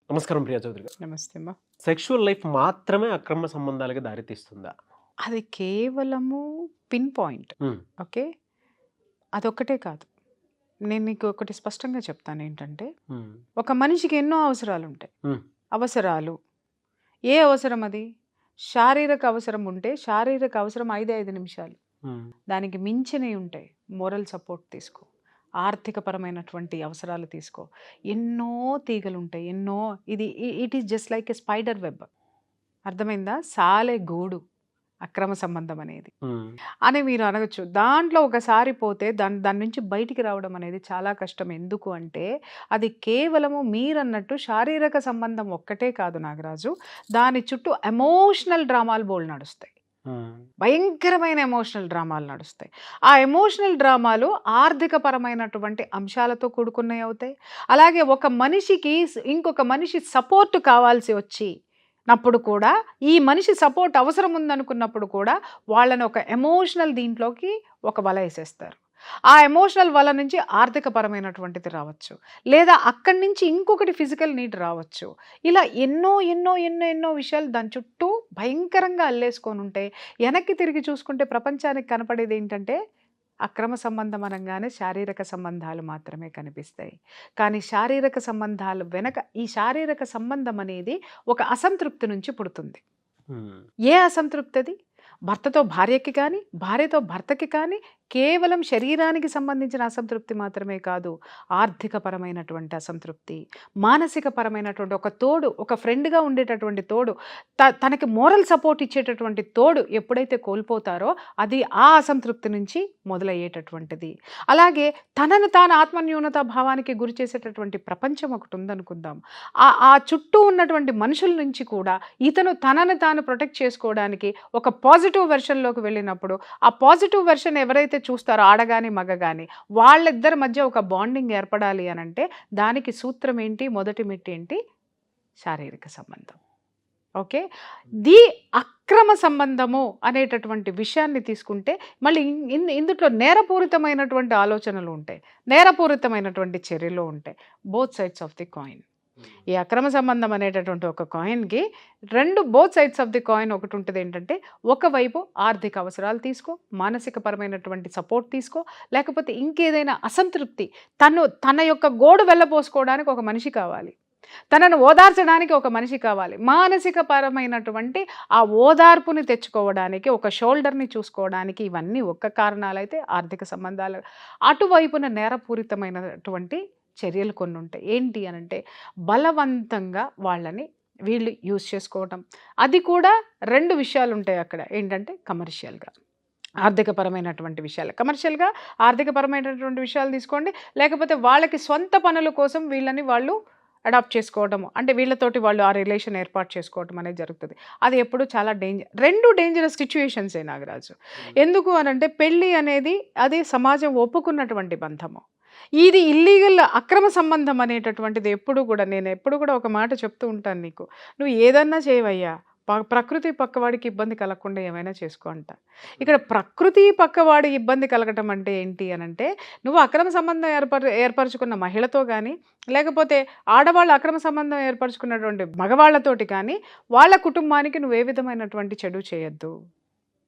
నమస్కారం ప్రియా చౌదరి గారు. నమస్తే అమ్మా. సెక్షువల్ లైఫ్ మాత్రమే అక్రమ సంబంధాలకి దారితీస్తుందా? అది కేవలము పిన్ పాయింట్. హ్మ్. ఓకే. అదొక్కటే కాదు. నేను నీకు ఒకటి స్పష్టంగా చెప్తాను ఏంటంటే, హ్మ్. ఒక మనిషికి ఎన్నో అవసరాలు ఉంటాయి. హ్మ్. అవసరాలు ఏ అవసరం అది? శారీరక అవసరం ఉంటే శారీరక అవసరం 5 నిమిషాలు. హ్మ్. దానికి మించినవి ఉంటాయి. మోరల్ సపోర్ట్ తీసుకో, ఆర్థికపరమైనటువంటి అవసరాలు తీసుకో, ఎన్నో తీగలు ఉంటాయి. ఎన్నో it is just like a spider web. అర్థమైందా? సాలె గూడు అక్రమ సంబంధం అనేది హ్మ్. అని మీరు అనవచ్చు. దాంట్లో ఒకసారి పోతే దాని దాని నుంచి బయటికి రావడం అనేది చాలా కష్టం. ఎందుకు అంటే అది కేవలము మీరన్నట్టు శారీరక సంబంధం ఒక్కటే కాదు నాగరాజు. దాని చుట్టూ ఎమోషనల్ డ్రామాలు బోల్డ్ నడుస్తాయి. హ్మ్. భయంకరమైన ఎమోషనల్ డ్రామాలు నడుస్తాయి. ఆ ఎమోషనల్ డ్రామాలు ఆర్థిక పరమైనటువంటి అంశాలతో కూడుకున్నవి అవుతాయి. అలాగే ఒక మనిషికి ఇంకొక మనిషి సపోర్ట్ కావాల్సి వచ్చి నప్పుడు కూడా, ఈ మనిషి సపోర్ట్ అవసరం ఉందనుకున్నప్పుడు కూడా వాళ్ళని ఒక ఎమోషనల్ దీంట్లోకి ఒక వల వేసేస్తారు. ఆ ఎమోషనల్ వల నుంచి ఆర్థిక పరమైనటువంటిది రావచ్చు, లేదా అక్కడి నుంచి ఇంకొకటి ఫిజికల్ నీడ్ రావచ్చు. ఇలా ఎన్నో ఎన్నో ఎన్నో ఎన్నో విషయాలు దాని చుట్టూ భయంకరంగా అల్లేసుకొని ఉంటే, వెనక్కి తిరిగి చూసుకుంటే ప్రపంచానికి కనపడేది ఏంటంటే అక్రమ సంబంధం అనగానే శారీరక సంబంధాలు మాత్రమే కనిపిస్తాయి. కానీ శారీరక సంబంధాలు వెనక ఈ శారీరక సంబంధం అనేది ఒక అసంతృప్తి నుంచి పుడుతుంది. హ్మ్. ఏ అసంతృప్తి అది? భర్తతో భార్యకి కానీ, భార్యతో భర్తకి కానీ కేవలం శరీరానికి సంబంధించిన అసంతృప్తి మాత్రమే కాదు, ఆర్థిక పరమైనటువంటి అసంతృప్తి, మానసిక పరమైనటువంటి ఒక తోడు, ఒక ఫ్రెండ్గా ఉండేటటువంటి తోడు, తనకి మోరల్ సపోర్ట్ ఇచ్చేటటువంటి తోడు ఎప్పుడైతే కోల్పోతారో అది ఆ అసంతృప్తి నుంచి మొదలయ్యేటటువంటిది. అలాగే తనను తాను ఆత్మన్యూనతా భావానికి గురి చేసేటటువంటి ప్రపంచం ఒకటి ఉందనుకుందాం. ఆ చుట్టూ ఉన్నటువంటి మనుషుల నుంచి కూడా ఇతను తనను తాను ప్రొటెక్ట్ చేసుకోవడానికి ఒక పాజిటివ్ వెర్షన్లోకి వెళ్ళినప్పుడు, ఆ పాజిటివ్ వెర్షన్ ఎవరైతే చూస్తారో ఆడగాని మగ గాని, వాళ్ళిద్దరి మధ్య ఒక బాండింగ్ ఏర్పడాలి అని అంటే దానికి సూత్రం ఏంటి? మొదటి మెట్టు ఏంటి? శారీరక సంబంధం. ఓకే. ది అక్రమ సంబంధము అనేటటువంటి విషయాన్ని తీసుకుంటే మళ్ళీ ఇందులో నేరపూరితమైనటువంటి ఆలోచనలు ఉంటాయి, నేరపూరితమైనటువంటి చర్యలు ఉంటాయి. Both sides of the coin. ఈ అక్రమ సంబంధం అనేటటువంటి ఒక కాయిన్కి both sides of the coin ఒకటి ఉంటుంది ఏంటంటే, ఒకవైపు ఆర్థిక అవసరాలు తీసుకో, మానసిక పరమైనటువంటి సపోర్ట్ తీసుకో, లేకపోతే ఇంకేదైనా అసంతృప్తి, తన యొక్క గోడు వెళ్ళబోసుకోవడానికి ఒక మనిషి కావాలి, తనను ఓదార్చడానికి ఒక మనిషి కావాలి, మానసిక పరమైనటువంటి ఆ ఓదార్పుని తెచ్చుకోవడానికి ఒక షోల్డర్ని చూసుకోవడానికి, ఇవన్నీ ఒక్క కారణాలైతే ఆర్థిక సంబంధాలు. అటువైపున నేరపూరితమైనటువంటి చర్యలు కొన్ని ఉంటాయి. ఏంటి అనంటే బలవంతంగా వాళ్ళని వీళ్ళు యూజ్ చేసుకోవటం. అది కూడా 2 విషయాలు ఉంటాయి అక్కడ. ఏంటంటే కమర్షియల్గా, ఆర్థికపరమైనటువంటి విషయాలు. కమర్షియల్గా ఆర్థికపరమైనటువంటి విషయాలు తీసుకోండి, లేకపోతే వాళ్ళకి సొంత పనుల కోసం వీళ్ళని వాళ్ళు అడాప్ట్ చేసుకోవడము, అంటే వీళ్ళతోటి వాళ్ళు ఆ రిలేషన్ ఏర్పాటు చేసుకోవడం అనేది జరుగుతుంది. అది ఎప్పుడు చాలా రెండు డేంజరస్ సిచ్యువేషన్సే నాగరాజు. ఎందుకు అనంటే పెళ్ళి అనేది అది సమాజం ఒప్పుకున్నటువంటి బంధము. ఇది ఇల్లీగల్ అక్రమ సంబంధం అనేటటువంటిది నేను ఎప్పుడు కూడా ఒక మాట చెప్తూ ఉంటాను నీకు, నువ్వు ఏదన్నా చేయవయ్యా, ప్రకృతి పక్కవాడికి ఇబ్బంది కలగకుండా ఏమైనా చేసుకో అంట. ఇక్కడ ప్రకృతి పక్కవాడి ఇబ్బంది కలగటం అంటే ఏంటి అనంటే, నువ్వు అక్రమ సంబంధం ఏర్పరచుకున్న మహిళతో కానీ, లేకపోతే ఆడవాళ్ళు అక్రమ సంబంధం ఏర్పరచుకున్నటువంటి మగవాళ్లతోటి కానీ, వాళ్ళ కుటుంబానికి నువ్వు ఏ విధమైనటువంటి చెడు చేయొద్దు,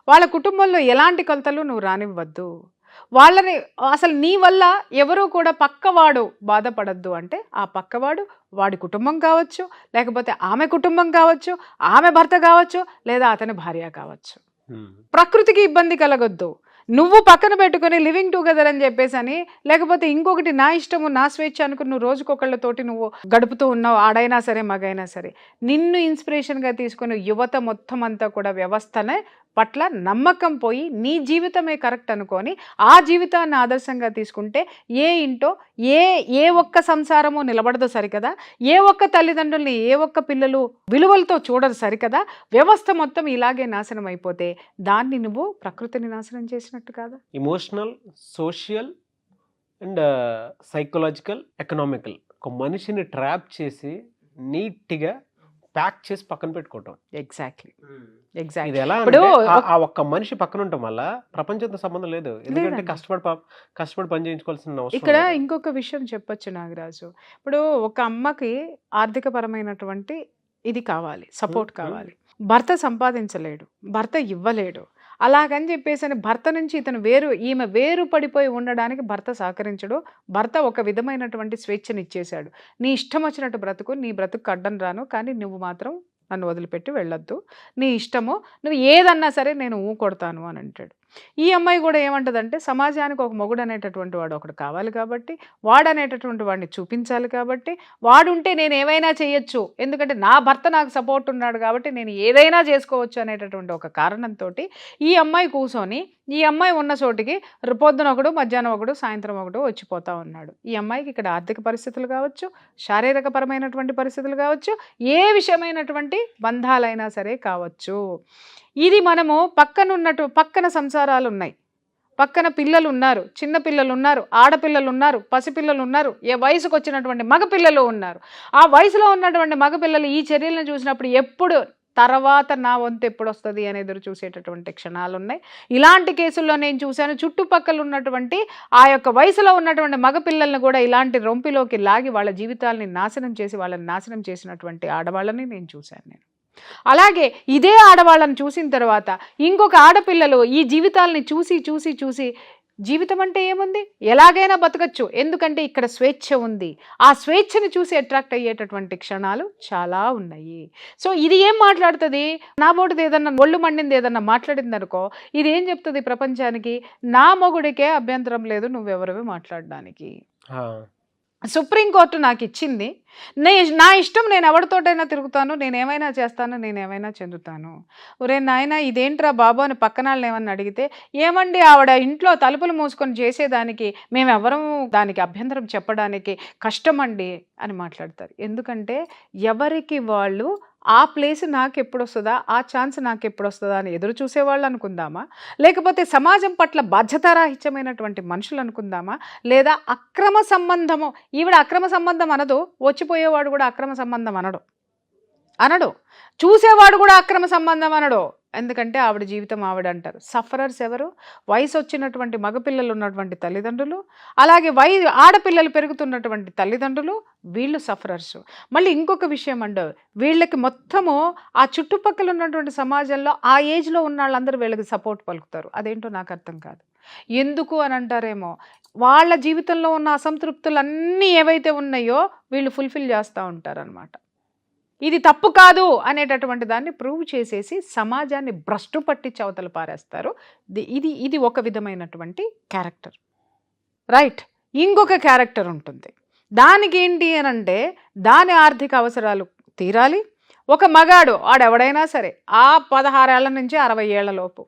వాళ్ళ కుటుంబంలో ఎలాంటి కొలతలు నువ్వు రానివ్వద్దు, వాళ్ళని అసలు నీ వల్ల ఎవరూ కూడా పక్కవాడు బాధపడద్దు. అంటే ఆ పక్కవాడు వాడి కుటుంబం కావచ్చు, లేకపోతే ఆమె కుటుంబం కావచ్చు, ఆమె భర్త కావచ్చు, లేదా అతని భార్య కావచ్చు. ప్రకృతికి ఇబ్బంది కలగొద్దు. నువ్వు పక్కన పెట్టుకుని లివింగ్ టుగెదర్ అని చెప్పేసి, లేకపోతే ఇంకొకటి నా ఇష్టము నా స్వేచ్ఛ అనుకుని నువ్వు రోజుకొకళ్ళతోటి నువ్వు గడుపుతూ ఉన్నావు, ఆడైనా సరే మగైనా సరే. నిన్ను ఇన్స్పిరేషన్గా తీసుకుని యువత మొత్తం అంతా కూడా వ్యవస్థనే పట్ల నమ్మకం పోయి నీ జీవితమే కరెక్ట్ అనుకొని ఆ జీవితాన్ని ఆదర్శంగా తీసుకుంటే ఏ ఇంటో ఏ ఒక్క సంసారము నిలబడదు సరికదా, ఏ ఒక్క తల్లిదండ్రుల్ని ఏ ఒక్క పిల్లలు విలువలతో చూడరు సరికదా. వ్యవస్థ మొత్తం ఇలాగే నాశనం అయిపోతే దాన్ని నువ్వు ప్రకృతిని నాశనం చేసినట్టు కాదా? Emotional, social and psychological, economical ఒక మనిషిని ట్రాప్ చేసి నీట్గా ప్యాక్ చేసి పక్కన పెట్టుకోవటం. ఎగ్జాక్ట్లీ ఇది ఎగ్జాక్ట్లీ ఎలా ఇప్పుడు అంటే ఆ ఒక్క మనిషి పక్కన ఉండటం వల్ల ప్రపంచంతో సంబంధం లేదు. ఎందుకంటే లేదండి. కష్టపడి పని చేయించుకోవాల్సిన అవసరం ఇక్కడ లేదు. ఇంకొక విషయం చెప్పొచ్చు నాగరాజు. ఇప్పుడు ఒక అమ్మకి ఆర్థికపరమైనటువంటి ఇది కావాలి, సపోర్ట్ కావాలి. భర్త సంపాదించలేడు, భర్త ఇవ్వలేడు. అలాగని చెప్పేసి భర్త నుంచి ఇతను ఈమె వేరు పడిపోయి ఉండడానికి భర్త సహకరించడు. భర్త ఒక విధమైనటువంటి స్వేచ్ఛనిచ్చేశాడు. నీ ఇష్టం వచ్చినట్టు బ్రతుకు, నీ బ్రతుకు అడ్డం రాను, కానీ నువ్వు మాత్రం నన్ను వదిలిపెట్టి వెళ్ళొద్దు, నీ ఇష్టము, నువ్వు ఏదన్నా సరే నేను కొడతాను అని అంటాడు. ఈ అమ్మాయి కూడా ఏమంటదంటే, సమాజానికి ఒక మొగుడు అనేటటువంటి వాడు ఒకడు కావాలి కాబట్టి, వాడు అనేటటువంటి వాడిని చూపించాలి కాబట్టి, వాడుంటే నేను ఏమైనా చేయొచ్చు, ఎందుకంటే నా భర్త నాకు సపోర్ట్ ఉన్నాడు కాబట్టి నేను ఏదైనా చేసుకోవచ్చు అనేటటువంటి ఒక కారణంతో ఈ అమ్మాయి కూర్చొని, ఈ అమ్మాయి ఉన్న చోటికి పొద్దున ఒకడు, మధ్యాహ్నం ఒకడు, సాయంత్రం ఒకడు వచ్చిపోతా ఉన్నాడు. ఈ అమ్మాయికి ఇక్కడ ఆర్థిక పరిస్థితులు కావచ్చు, శారీరక పరమైనటువంటి పరిస్థితులు కావచ్చు, ఏ విషయమైనటువంటి బంధాలైనా సరే కావచ్చు. ఇది మనము పక్కన సంసారాలు ఉన్నాయి, పక్కన పిల్లలు ఉన్నారు, చిన్న పిల్లలు ఉన్నారు, ఆడపిల్లలు ఉన్నారు, పసిపిల్లలు ఉన్నారు, ఏ వయసుకు వచ్చినటువంటి మగపిల్లలు ఉన్నారు. ఆ వయసులో ఉన్నటువంటి మగపిల్లలు ఈ చర్యలను చూసినప్పుడు ఎప్పుడు తర్వాత నా వంతు ఎప్పుడు వస్తుంది అని ఎదురు చూసేటటువంటి క్షణాలు ఉన్నాయి. ఇలాంటి కేసుల్లో నేను చూశాను. చుట్టుపక్కల ఉన్నటువంటి ఆ యొక్క వయసులో ఉన్నటువంటి మగపిల్లల్ని కూడా ఇలాంటి రొంపిలోకి లాగి వాళ్ళ జీవితాలని నాశనం చేసి వాళ్ళని నాశనం చేసినటువంటి ఆడవాళ్ళని నేను చూశాను. అలాగే ఇదే ఆడవాళ్ళని చూసిన తర్వాత ఇంకొక ఆడపిల్లలు ఈ జీవితాలని చూసి జీవితం అంటే ఏముంది, ఎలాగైనా బతకచ్చు, ఎందుకంటే ఇక్కడ స్వేచ్ఛ ఉంది. ఆ స్వేచ్ఛని చూసి అట్రాక్ట్ అయ్యేటటువంటి క్షణాలు చాలా ఉన్నాయి. సో ఇది ఏం మాట్లాడుతుంది, నా బోటిది ఏదన్నా ఒళ్ళు మండింది ఏదన్నా మాట్లాడింది అనుకో, ఇది ఏం చెప్తుంది ప్రపంచానికి, నా మొగుడికే అభ్యంతరం లేదు నువ్వెవరివి మాట్లాడడానికి. సుప్రీంకోర్టు నాకు ఇచ్చింది, నా ఇష్టం, నేను ఎవరితోటైనా తిరుగుతాను, నేనేమైనా చేస్తాను, నేనేమైనా చెందుతాను. ఒరే నాయన ఇదేంట్రా బాబు అని పక్కన వాళ్ళని ఏమన్నా అడిగితే, ఏమండి ఆవిడ ఇంట్లో తలుపులు మూసుకొని చేసేదానికి మేమెవరం దానికి అభ్యంతరం చెప్పడానికి కష్టమండి అని మాట్లాడతారు. ఎందుకంటే ఎవరికి వాళ్ళు ఆ ప్లేస్ నాకు ఎప్పుడు వస్తుందా, ఆ ఛాన్స్ నాకు ఎప్పుడు వస్తుందా అని ఎదురు చూసేవాళ్ళు అనుకుందామా, లేకపోతే సమాజం పట్ల బాధ్యతారాహిత్యమైనటువంటి మనుషులు అనుకుందామా, లేదా అక్రమ సంబంధము, ఈవిడ అక్రమ సంబంధం అనదు, వచ్చిపోయేవాడు కూడా అక్రమ సంబంధం అనడు, చూసేవాడు కూడా అక్రమ సంబంధం అనడు. ఎందుకంటే ఆవిడ జీవితం ఆవిడ అంటారు. సఫరర్స్ ఎవరు, వయసు వచ్చినటువంటి మగపిల్లలు ఉన్నటువంటి తల్లిదండ్రులు, అలాగే ఆడపిల్లలు పెరుగుతున్నటువంటి తల్లిదండ్రులు, వీళ్ళు సఫరర్స్. మళ్ళీ ఇంకొక విషయం వీళ్ళకి మొత్తము ఆ చుట్టుపక్కల ఉన్నటువంటి సమాజంలో ఆ ఏజ్లో ఉన్న వాళ్ళందరూ వీళ్ళకి సపోర్ట్ పలుకుతారు. అదేంటో నాకు అర్థం కాదు. ఎందుకు అని అంటారేమో, వాళ్ళ జీవితంలో ఉన్న అసంతృప్తులు అన్నీ ఏవైతే ఉన్నాయో వీళ్ళు ఫుల్ఫిల్ చేస్తూ ఉంటారనమాట. ఇది తప్పు కాదు అనేటటువంటి దాన్ని ప్రూవ్ చేసేసి సమాజాన్ని భ్రష్టు పట్టించి అవతల పారేస్తారు. ఇది ఒక విధమైనటువంటి క్యారెక్టర్, రైట్. ఇంకొక క్యారెక్టర్ ఉంటుంది, దానికి ఏంటి అని అంటే దాని ఆర్థిక అవసరాలు తీరాలి. ఒక మగాడు ఆడెవడైనా సరే ఆ 16 ఏళ్ల నుంచి 60 ఏళ్ల లోపు,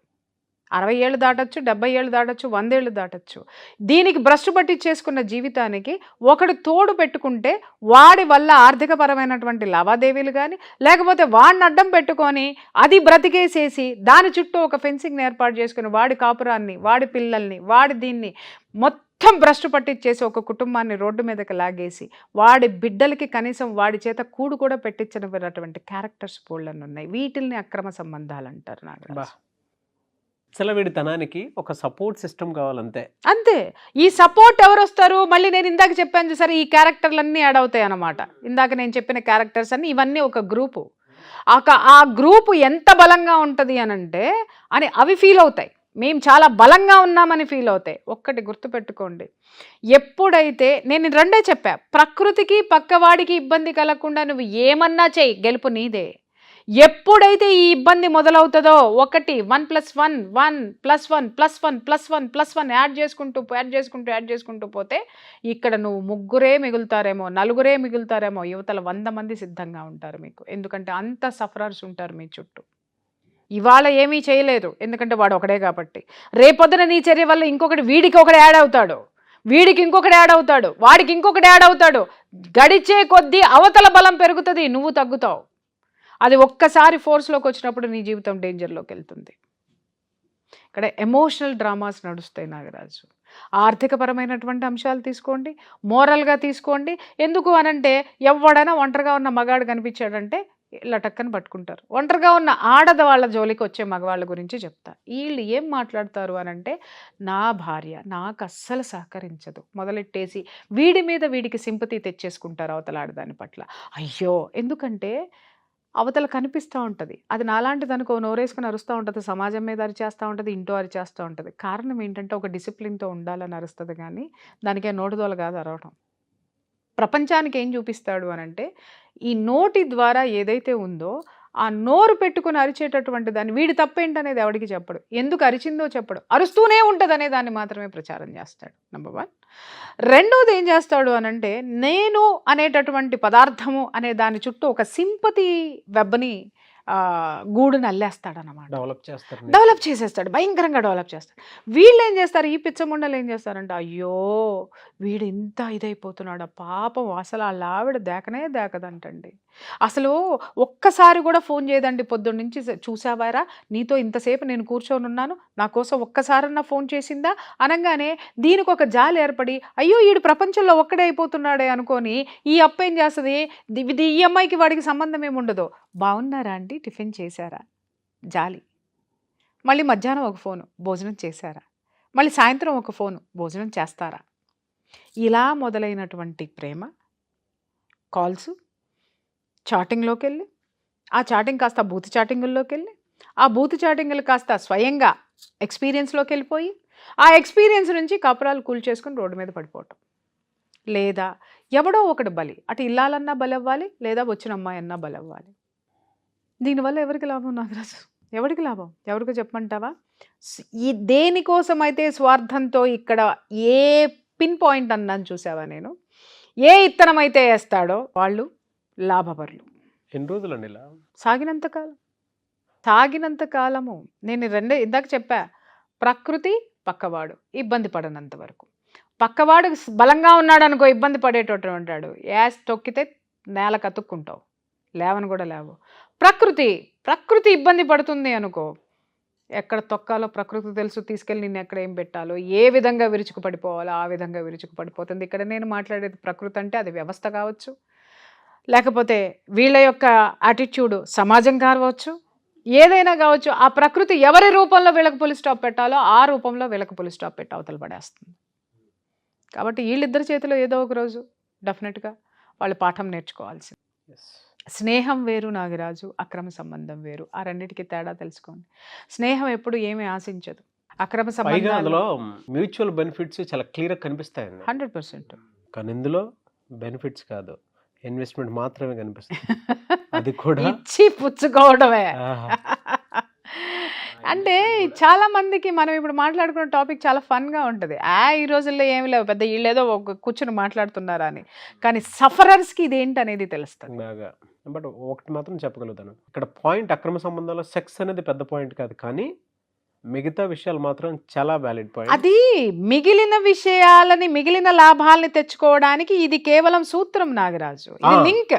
60 ఏళ్ళు దాటచ్చు, 70 ఏళ్ళు దాటచ్చు, 100 ఏళ్ళు దాటచ్చు, దీనికి భ్రష్టు పట్టించేసుకున్న జీవితానికి ఒకడు తోడు పెట్టుకుంటే వాడి వల్ల ఆర్థికపరమైనటువంటి లావాదేవీలు కానీ, లేకపోతే వాడిని అడ్డం పెట్టుకొని అది బ్రతికేసేసి దాని చుట్టూ ఒక ఫెన్సింగ్ని ఏర్పాటు చేసుకుని వాడి కాపురాన్ని, వాడి పిల్లల్ని, వాడి దీన్ని మొత్తం భ్రష్టు పట్టించేసి ఒక కుటుంబాన్ని రోడ్డు మీదకి లాగేసి వాడి బిడ్డలకి కనీసం వాడి చేత కూడు కూడా పెట్టించినటువంటి క్యారెక్టర్స్ పోళ్ళని ఉన్నాయి. వీటిల్ని అక్రమ సంబంధాలు అంటారు. నాకు విచ్చలవిడితనానికి ఒక సపోర్ట్ సిస్టమ్ కావాలంతే. అంతే. ఈ సపోర్ట్ ఎవరు వస్తారు, మళ్ళీ నేను ఇందాక చెప్పాను చూసారు, ఈ క్యారెక్టర్లన్నీ యాడ్ అవుతాయి అన్నమాట. ఇందాక నేను చెప్పిన క్యారెక్టర్స్ అన్ని ఇవన్నీ ఒక గ్రూపు. ఆ గ్రూపు ఎంత బలంగా ఉంటుంది అనంటే అవి ఫీల్ అవుతాయి, మేము చాలా బలంగా ఉన్నామని ఫీల్ అవుతాయి. ఒక్కటి గుర్తుపెట్టుకోండి, ఎప్పుడైతే నేను రెండే చెప్పా, ప్రకృతికి పక్కవాడికి ఇబ్బంది కలగకుండా నువ్వు ఏమన్నా చెయ్యి, గెలుపు నీదే. ఎప్పుడైతే ఈ ఇబ్బంది మొదలవుతుందో, 1 1+1 1+1+1+1+1 యాడ్ చేసుకుంటూ పోతే ఇక్కడ నువ్వు ముగ్గురే మిగులుతారేమో, నలుగురే మిగులుతారేమో, యువతల 100 మంది సిద్ధంగా ఉంటారు మీకు. ఎందుకంటే అంత సఫరర్స్ ఉంటారు మీ చుట్టూ. ఇవాళ ఏమీ చేయలేదు ఎందుకంటే వాడు ఒకడే కాబట్టి, రేపొద్దున నీ చర్య వల్ల ఇంకొకటి వీడికి ఒకటి యాడ్ అవుతాడు, వీడికి ఇంకొకటి యాడ్ అవుతాడు, వాడికి ఇంకొకటి యాడ్ అవుతాడు. గడిచే కొద్దీ అవతల బలం పెరుగుతుంది, నువ్వు తగ్గుతావు. అది ఒక్కసారి ఫోర్స్లోకి వచ్చినప్పుడు నీ జీవితం డేంజర్లోకి వెళ్తుంది. ఇక్కడ ఎమోషనల్ డ్రామాస్ నడుస్తాయి నాగరాజు. ఆర్థికపరమైనటువంటి అంశాలు తీసుకోండి, మోరల్గా తీసుకోండి. ఎందుకు అనంటే ఎవడైనా ఒంటరిగా ఉన్న మగాడు కనిపించాడంటే లటక్కని పట్టుకుంటారు. ఒంటరిగా ఉన్న ఆడవాళ్ళ జోలికి వచ్చే మగవాళ్ళ గురించి చెప్తా. వీళ్ళు ఏం మాట్లాడతారు అనంటే, నా భార్య నాకు అస్సలు సహకరించదు మొదలెట్టేసి వీడి మీద వీడికి సింపతి తెచ్చేసుకుంటారు అవతల ఆడదాని పట్ల. అయ్యో! ఎందుకంటే అవతల కనిపిస్తూ ఉంటుంది. అది నాలాంటిదనుకో నోరేసుకొని అరుస్తూ ఉంటుంది, సమాజం మీద అరిచేస్తూ ఉంటుంది, ఇంట్లో అరిచేస్తూ ఉంటుంది. కారణం ఏంటంటే ఒక డిసిప్లిన్‌తో ఉండాలని అరుస్తది గానీ, దానికే నోటిదోల కాదు అరవటం. ప్రపంచానికి ఏం చూపిస్తాడు అనంటే, ఈ నోటి ద్వారా ఏదైతే ఉందో ఆ నోరు పెట్టుకొని అరిచేటటువంటి దాన్ని వీడి తప్పేంటనేది ఎవడికి చెప్పడు. ఎందుకు అరిచిందో చెప్పడు. అరుస్తూనే ఉంటదనే దాన్ని మాత్రమే ప్రచారం చేస్తాడు. నంబర్ 1. రెండోది ఏం చేస్తాడు అనంటే, నేను అనేటటువంటి పదార్థము అనే దాని చుట్టూ ఒక సింపతి వెబ్‌ని గూడుని అల్లేస్తాడనమాట. డెవలప్ చేసేస్తాడు. భయంకరంగా డెవలప్ చేస్తాడు. వీళ్ళేం చేస్తారు, ఈ పిచ్చముండలు ఏం చేస్తారంటే, అయ్యో! వీడు ఇంత ఇదైపోతున్నాడా పాపం, అసలు ఆళ్ళ ఆవిడ దేకనే దేకదంటండి. అసలు ఒక్కసారి కూడా ఫోన్ చేయదండి పొద్దున్నుంచి. చూసావారా, నీతో ఇంతసేపు నేను కూర్చొనున్నాను, నా కోసం ఒక్కసారన్నా ఫోన్ చేసిందా అనంగానే దీనికి ఒక జాలి ఏర్పడి, అయ్యో ఈడు ప్రపంచంలో ఒక్కడే అయిపోతున్నాడే అనుకొని ఈ అప్ప ఏం చేస్తుంది, ఇది ఈ అమ్మాయికి వాడికి సంబంధం ఏముండదు. బాగున్నారా అండి, టిఫిన్ చేశారా, జాలి. మళ్ళీ మధ్యాహ్నం ఒక ఫోను, భోజనం చేశారా. మళ్ళీ సాయంత్రం ఒక ఫోను, భోజనం చేస్తారా. ఇలా మొదలైనటువంటి ప్రేమ కాల్స్ చాటింగ్లోకి వెళ్ళి, ఆ చాటింగ్ కాస్త బూత్ చాటింగుల్లోకి వెళ్ళి, ఆ బూత్ చాటింగులు కాస్త స్వయంగా ఎక్స్పీరియన్స్లోకి వెళ్ళిపోయి, ఆ ఎక్స్పీరియన్స్ నుంచి కపురాలు కూల్చేసుకుని రోడ్డు మీద పడిపోవటం. లేదా ఎవడో ఒకటి బలి, అటు ఇల్లాలన్నా బలవ్వాలి, లేదా వచ్చిన అమ్మాయి అన్నా బలవ్వాలి. దీనివల్ల ఎవరికి లాభం నాగరాజు? ఎవరికి లాభం? ఎవరికి చెప్పమంటావా? ఈ దేనికోసమైతే స్వార్థంతో ఇక్కడ ఏ పిన్ పాయింట్ అన్నాను చూసావా నేను, ఏ ఇత్తనం అయితే వేస్తాడో వాళ్ళు లాభపరులు. ఎన్ని రోజులండి ఇలా? సాగినంత కాలము. నేను ఇందాక చెప్పా, ప్రకృతి పక్కవాడు ఇబ్బంది పడనంత వరకు. పక్కవాడు బలంగా ఉన్నాడు అనుకో, ఇబ్బంది పడేటట్టు ఉంటాడు. యాస్ తొక్కితే నేల కతుక్కుంటావు, లేవని కూడా లేవు. ప్రకృతి ఇబ్బంది పడుతుంది అనుకో, ఎక్కడ తొక్కాలో ప్రకృతి తెలుసు, తీసుకెళ్ళి నిన్ను ఎక్కడ ఏం పెట్టాలో, ఏ విధంగా విరుచుకు పడిపోవాలో ఆ విధంగా విరుచుకు పడిపోతుంది. ఇక్కడ నేను మాట్లాడేది ప్రకృతి అంటే అది వ్యవస్థ కావచ్చు, లేకపోతే వీళ్ళ యొక్క యాటిట్యూడ్ సమాజం కావచ్చు, ఏదైనా కావచ్చు. ఆ ప్రకృతి ఎవరి రూపంలో వీళ్ళకి పులి స్టాప్ పెట్టాలో ఆ రూపంలో వీళ్ళకి పులి స్టాప్ పెట్టి అవతల పడేస్తుంది. కాబట్టి వీళ్ళిద్దరి చేతిలో ఏదో ఒక రోజు డెఫినెట్గా వాళ్ళు పాఠం నేర్చుకోవాల్సింది. స్నేహం వేరు నాగరాజు, అక్రమ సంబంధం వేరు. ఆ రెండింటికి తేడా తెలుసుకోండి. స్నేహం ఎప్పుడు ఏమీ ఆశించదు. అక్రమ సంబంధాలు మ్యూచువల్ బెనిఫిట్స్ చాలా క్లియర్గా కనిపిస్తాయండి 100%. కానీ ఇందులో బెనిఫిట్స్ కాదు, ఇన్వెస్ట్మెంట్ మాత్రమే కనిపిస్తుంది. అది కూడా ఇచ్చి పుచ్చుకోవడమే. అంటే చాలా మందికి మనం ఇప్పుడు మాట్లాడుకున్న టాపిక్ చాలా ఫన్గా ఉంటుంది. ఈ రోజుల్లో ఏమి లేవు, పెద్ద వీళ్ళేదో కూర్చుని మాట్లాడుతున్నారా అని. కానీ సఫరర్స్కి ఇదేంటి అనేది తెలుస్తుంది బాగా. బట్ ఒకటి మాత్రం చెప్పగలుగుతాను, ఇక్కడ పాయింట్ అక్రమ సంబంధాల్లో సెక్స్ అనేది పెద్ద పాయింట్ కాదు, కానీ మిగతా విషయాలు మాత్రం చాలా వ్యాలిడ్ పాయింట్. అది మిగిలిన లాభాలని తెచ్చుకోవడానికి ఇది కేవలం సూత్రం నాగరాజు, ఇది లింక్,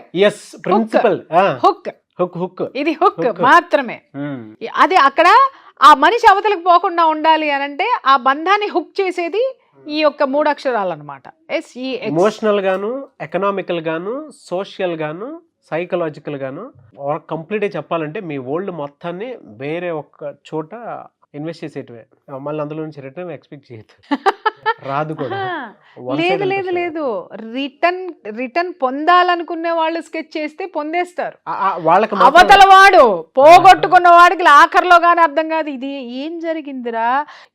ప్రిన్సిపల్, హుక్, ఇది హుక్ మాత్రమే. అది అక్కడ ఆ మనిషి అవతలకు పోకుండా ఉండాలి అని అంటే ఆ బంధాన్ని హుక్ చేసేది ఈ యొక్క 3 అక్షరాలు అనమాట. ఎమోషనల్ గాను, ఎకనామికల్ గాను, సోషల్ గాను, సైకలాజికల్ గాను, కంప్లీట్ చెప్పాలంటే మీ వరల్డ్ మొత్తాన్ని వేరే ఒక చోట ఇన్వెస్ట్ చేసేటివే. మళ్ళీ అందులో నుంచి రిటర్న్ ఎక్స్పెక్ట్ చేయదు, రాదు కూడా. లేదు రిటర్న్ పొందాలనుకునే వాళ్ళు స్కెచ్ చేస్తే పొందేస్తారు. వాళ్ళకి అవతల వాడు పోగొట్టుకున్న వాడికి ఆఖరిలో కానీ అర్థం కాదు, ఇది ఏం జరిగిందిరా,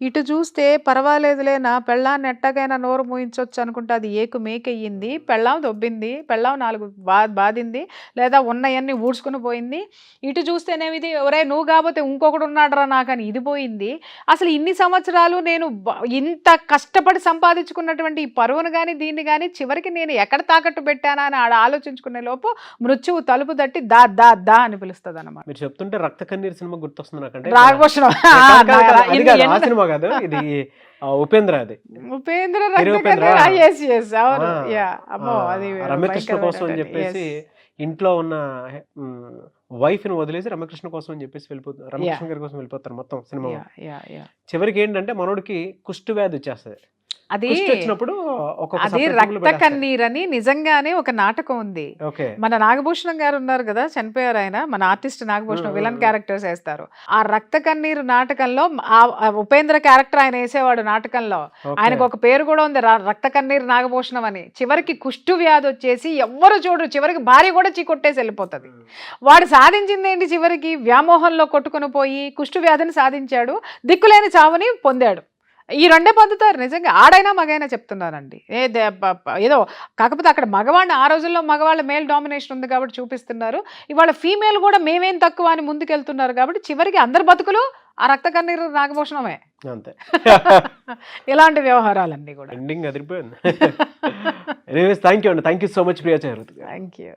ఇటు చూస్తే పర్వాలేదులే, నా పెళ్ళాన్ని ఎట్టగైనా నోరు మూయించవచ్చు అనుకుంటే అది ఏకు మేకయ్యింది, పెళ్ళాం దొబ్బింది, పెళ్ళాం 4 బాధింది, లేదా ఉన్నవన్నీ ఊడ్చుకుని పోయింది. ఇటు చూస్తేనేమి ఇది, ఒరే నువ్వు కాకపోతే ఇంకొకడు ఉన్నాడరా నాకని ఇది పోయింది. అసలు ఇన్ని సంవత్సరాలు నేను ఇంత కష్టపడి సంపాదించుకున్నటువంటి ఈ పరువును కానీ దీన్ని కానీ చివరికి నేను ఎక్కడ తాకట్టు పెట్టానా అని ఆడ ఆలోచించుకునే లోపు మృత్యువు తలుపు తట్టి దా అని పిలుస్తుంది అన్నమాట. మీరు చెప్తుంటే రక్త కన్నీరు సినిమా గుర్తొస్తుంది నాకంటే. రాఘభూషణం సినిమా కాదు ఇది, ఉపేంద్ర రమ్యకృష్ణ కోసం అని చెప్పేసి ఇంట్లో ఉన్న వైఫ్ ని వదిలేసి రమ్యకృష్ణ కోసం అని చెప్పేసి వెళ్ళిపోతారు, రమ్యకృష్ణ గారి కోసం వెళ్ళిపోతారు మొత్తం సినిమా. చివరికి ఏంటంటే మనోడికి కుష్టు వ్యాధి వచ్చేస్తుంది. అది కుష్టి వచ్చినప్పుడు ఒక్కొక్క అది separate book లో రక్త పెట్టేస్తారు. కన్నీరని నిజంగానే ఒక నాటకం ఉంది. ఓకే. మన నాగభూషణం గారు ఉన్నారు కదా, చనిపోయారు ఆయన, మన ఆర్టిస్ట్ నాగభూషణం విలన్ క్యారెక్టర్స్ వేస్తారు. ఆ రక్త కన్నీరు నాటకంలో ఆ ఉపేంద్ర క్యారెక్టర్ ఆయన వేసేవాడు నాటకంలో. ఆయనకు ఒక పేరు కూడా ఉంది, రక్త కన్నీరు నాగభూషణం అని. చివరికి కుష్టు వ్యాధి వచ్చేసి ఎవ్వరు చూడరు, చివరికి భార్య కూడా కొట్టేసి వెళ్ళిపోతుంది. వాడు సాధించింది ఏంటి, చివరికి వ్యామోహంలో కొట్టుకుని పోయి కుష్టు వ్యాధిని సాధించాడు, దిక్కులేని చావుని పొందాడు. ఈ రెండే పొందుతారు నిజంగా, ఆడైనా మగైనా చెప్తున్నానండి. ఏదో కాకపోతే అక్కడ మగవాడిని, ఆ రోజుల్లో మగవాళ్ళ మేల్ డామినేషన్ ఉంది కాబట్టి చూపిస్తున్నారు. ఇవాళ ఫీమేల్ కూడా మేమేం తక్కువ అని ముందుకెళ్తున్నారు కాబట్టి చివరికి అందరి బతుకులు ఆ రక్త కన్నీరు నాగభూషణమే. అంతే. ఇలాంటి వ్యవహారాలన్నీ కూడా. ఎండింగ్ అదిరిపోయింది. ఎనీవేస్ థ్యాంక్ యూ అండి, thank you so much Priya Chakravarthy గారు. Thank you.